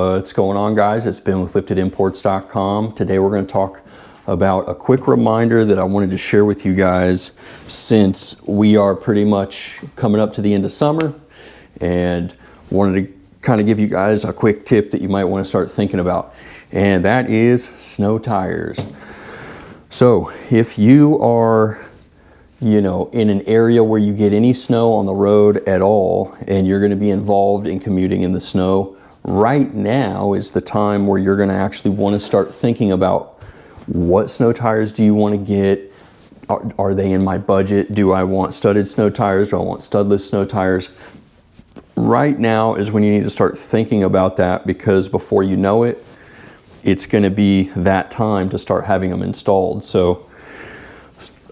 What's going on, guys? It's Ben with liftedimports.com. Today we're going to talk about a quick reminder that I wanted to share with you guys since we are pretty much coming up to the end of summer, and wanted to kind of give you guys a quick tip that you might want to start thinking about, and that is snow tires. So if you are in an area where you get any snow on the road at all, and you're going to be involved in commuting in the snow, right now is the time where you're going to actually want to start thinking about what snow tires do you want to get. Are they in my budget? Do I want studded snow tires? Do I want studless snow tires? Right now is when you need to start thinking about that, because before you know it, it's going to be that time to start having them installed. So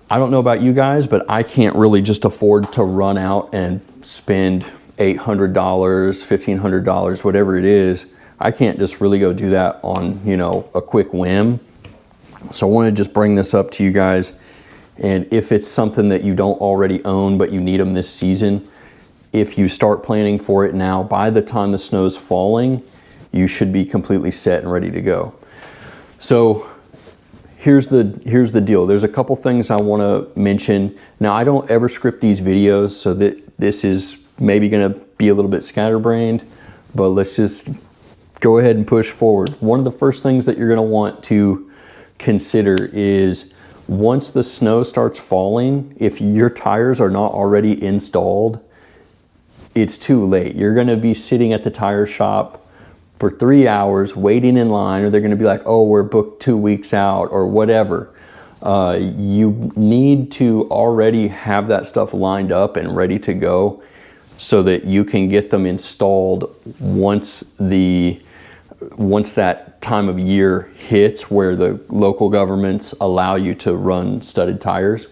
I don't know about you guys, but I can't really just afford to run out and spend $800, $1,500, whatever it is. I can't just really go do that on, a quick whim. So I want to just bring this up to you guys. And if it's something that you don't already own, but you need them this season, if you start planning for it now, by the time the snow's falling, you should be completely set and ready to go. So here's the deal. There's a couple things I want to mention. Now, I don't ever script these videos, so that this is maybe going to be a little bit scatterbrained, but let's just go ahead and push forward. One of the first things that you're going to want to consider is, once the snow starts falling, if your tires are not already installed, it's too late. You're going to be sitting at the tire shop for 3 hours waiting in line, or they're going to be like, oh, we're booked 2 weeks out or whatever. You need to already have that stuff lined up and ready to go, so that you can get them installed once that time of year hits where the local governments allow you to run studded tires.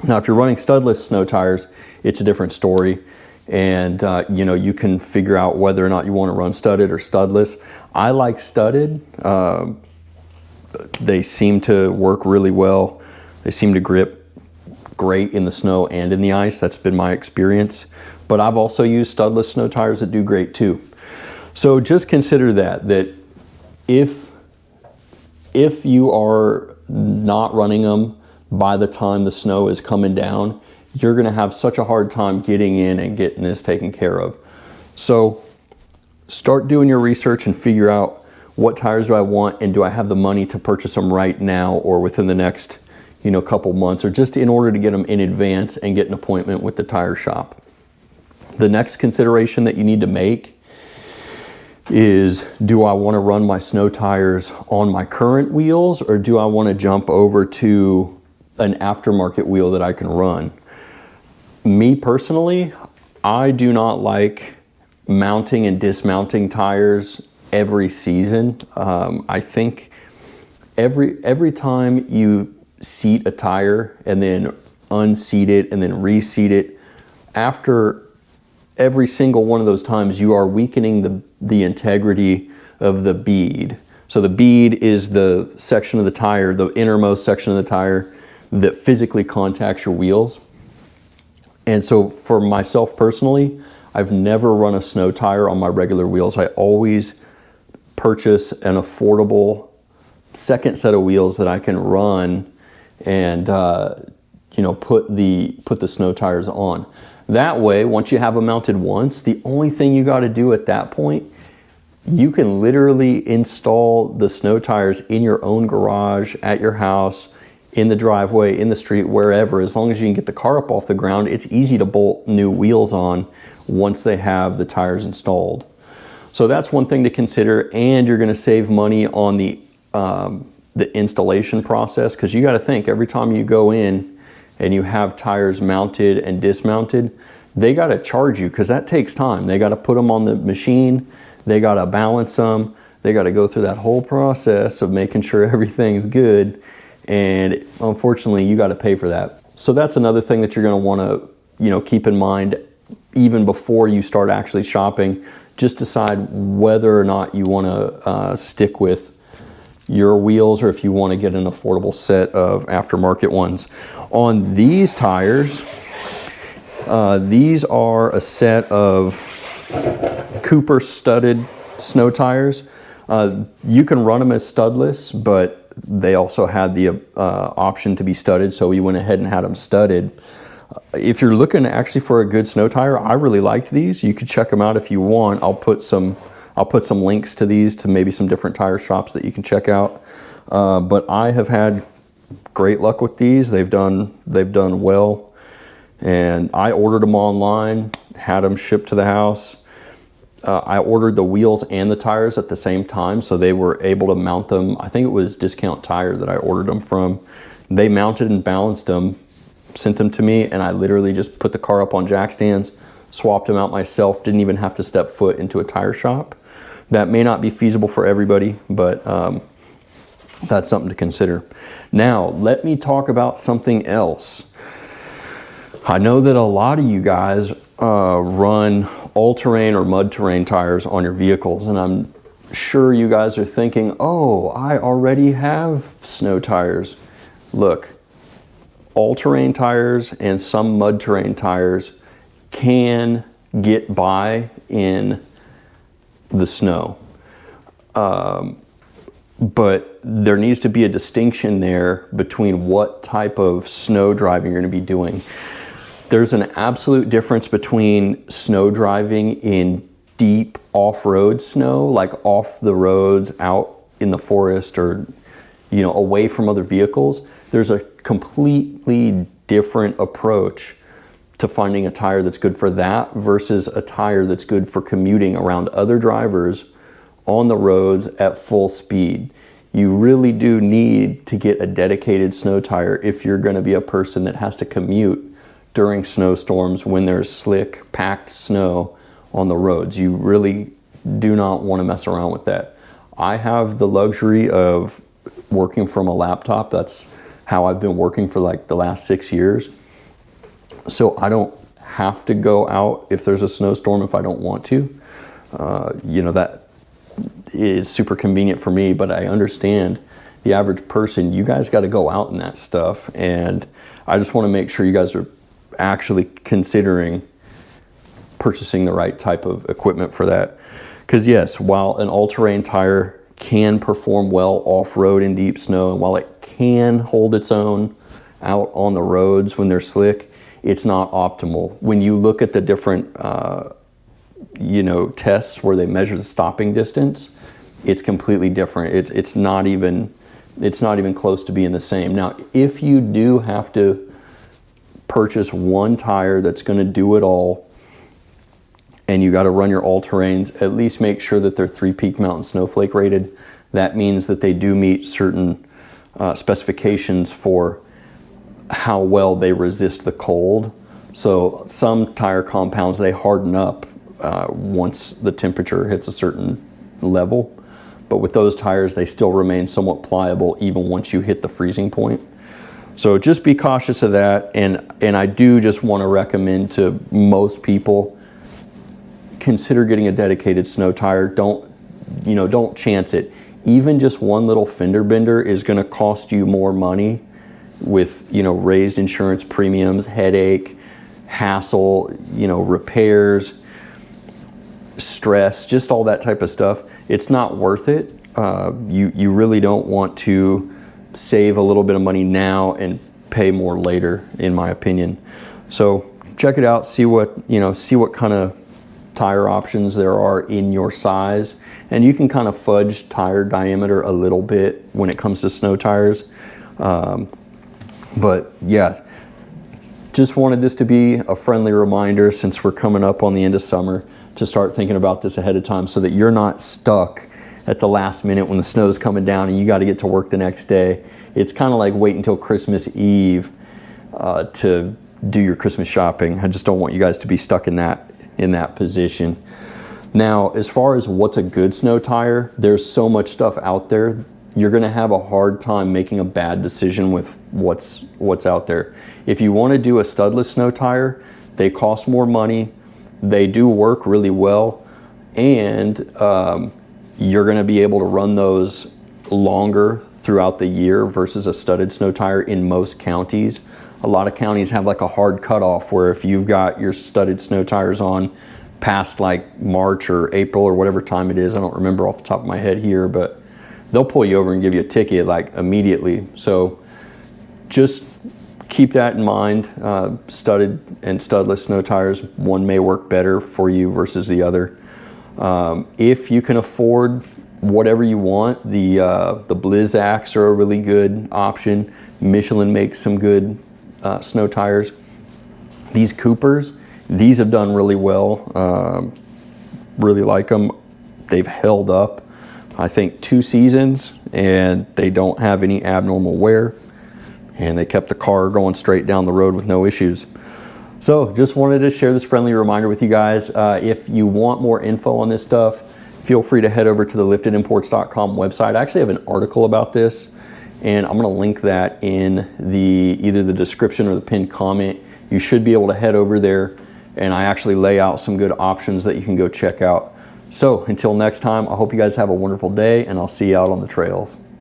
Now, if you're running studless snow tires, it's a different story. And you can figure out whether or not you want to run studded or studless. I like studded. They seem to work really well. They seem to grip great in the snow and in the ice. That's been my experience. But I've also used studless snow tires that do great too. So just consider that if you are not running them by the time the snow is coming down, you're going to have such a hard time getting in and getting this taken care of. So start doing your research and figure out, what tires do I want, and do I have the money to purchase them right now or within the next couple months, or just in order to get them in advance and get an appointment with the tire shop. The next consideration that you need to make is, do I want to run my snow tires on my current wheels, or do I want to jump over to an aftermarket wheel that I can run? Me personally, I do not like mounting and dismounting tires every season. I think every time you seat a tire and then unseat it and then reseat it, after every single one of those times, you are weakening the integrity of the bead. So the bead is the section of the tire, the innermost section of the tire that physically contacts your wheels. And so for myself personally, I've never run a snow tire on my regular wheels. I always purchase an affordable second set of wheels that I can run and put the snow tires on. That way, once you have them mounted once, the only thing you got to do at that point, you can literally install the snow tires in your own garage, at your house, in the driveway, in the street, wherever. As long as you can get the car up off the ground, it's easy to bolt new wheels on once they have the tires installed. So that's one thing to consider, and you're going to save money on the installation process, because you got to think, every time you go in and you have tires mounted and dismounted, they got to charge you, because that takes time. They got to put them on the machine, they got to balance them, they got to go through that whole process of making sure everything's good. And unfortunately, you got to pay for that. So that's another thing that you're going to want to, keep in mind even before you start actually shopping. Just decide whether or not you want to stick with your wheels, or if you want to get an affordable set of aftermarket ones. On these tires, these are a set of Cooper studded snow tires. You can run them as studless, but they also had the option to be studded, so we went ahead and had them studded. If you're looking actually for a good snow tire, I really liked these. You could check them out if you want. I'll put some links to these, to maybe some different tire shops that you can check out. But I have had great luck with these. They've done well, and I ordered them online, had them shipped to the house. I ordered the wheels and the tires at the same time, so they were able to mount them. I think it was Discount Tire that I ordered them from. They mounted and balanced them, sent them to me, and I literally just put the car up on jack stands, swapped them out myself, didn't even have to step foot into a tire shop. That may not be feasible for everybody, but that's something to consider. Now, let me talk about something else. I know that a lot of you guys run all-terrain or mud-terrain tires on your vehicles, and I'm sure you guys are thinking, oh, I already have snow tires. Look, all-terrain tires and some mud-terrain tires can get by in the snow. But there needs to be a distinction there between what type of snow driving you're going to be doing. There's an absolute difference between snow driving in deep off-road snow, like off the roads, out in the forest, or away from other vehicles. There's a completely different approach to finding a tire that's good for that versus a tire that's good for commuting around other drivers on the roads at full speed. You really do need to get a dedicated snow tire if you're going to be a person that has to commute during snowstorms when there's slick, packed snow on the roads. You really do not want to mess around with that. I have the luxury of working from a laptop. That's how I've been working for like the last 6 years. So I don't have to go out if there's a snowstorm if I don't want to. That is super convenient for me, but I understand the average person, you guys got to go out in that stuff, and I just want to make sure you guys are actually considering purchasing the right type of equipment for that. Because yes, while an all-terrain tire can perform well off-road in deep snow, and while it can hold its own out on the roads when they're slick, it's not optimal. When you look at the different tests where they measure the stopping distance, it's completely different. It's not even close to being the same. Now, if you do have to purchase one tire that's going to do it all, and you got to run your all-terrains, at least make sure that they're 3 Peak Mountain Snowflake rated. That means that they do meet certain specifications for how well they resist the cold. So some tire compounds, they harden up once the temperature hits a certain level, but with those tires they still remain somewhat pliable even once you hit the freezing point. So just be cautious of that, and I do just want to recommend to most people, consider getting a dedicated snow tire. Don't chance it. Even just one little fender bender is going to cost you more money with raised insurance premiums, headache, hassle, repairs, stress, just all that type of stuff. It's not worth it. You really don't want to save a little bit of money now and pay more later, in my opinion. So check it out, see what kind of tire options there are in your size, and you can kind of fudge tire diameter a little bit when it comes to snow tires. But yeah, just wanted this to be a friendly reminder, since we're coming up on the end of summer, to start thinking about this ahead of time so that you're not stuck at the last minute when the snow's coming down and you got to get to work the next day. It's kind of like wait until Christmas Eve to do your Christmas shopping. I just don't want you guys to be stuck in that position. Now, as far as what's a good snow tire, there's so much stuff out there. You're going to have a hard time making a bad decision with what's out there. If you want to do a studless snow tire, they cost more money. They do work really well, and you're going to be able to run those longer throughout the year versus a studded snow tire in most counties. A lot of counties have like a hard cutoff where if you've got your studded snow tires on past like March or April or whatever time it is, I don't remember off the top of my head here, but they'll pull you over and give you a ticket like immediately. So just keep that in mind. Studded and studless snow tires, one may work better for you versus the other. If you can afford whatever you want, the Blizzaks are a really good option. Michelin makes some good snow tires. These Coopers, these have done really well. Really like them. They've held up, I think, 2 seasons, and they don't have any abnormal wear, and they kept the car going straight down the road with no issues. So just wanted to share this friendly reminder with you guys. If you want more info on this stuff, feel free to head over to the liftedimports.com website. I actually have an article about this, and I'm gonna link that in either the description or the pinned comment. You should be able to head over there, and I actually lay out some good options that you can go check out. So until next time, I hope you guys have a wonderful day, and I'll see you out on the trails.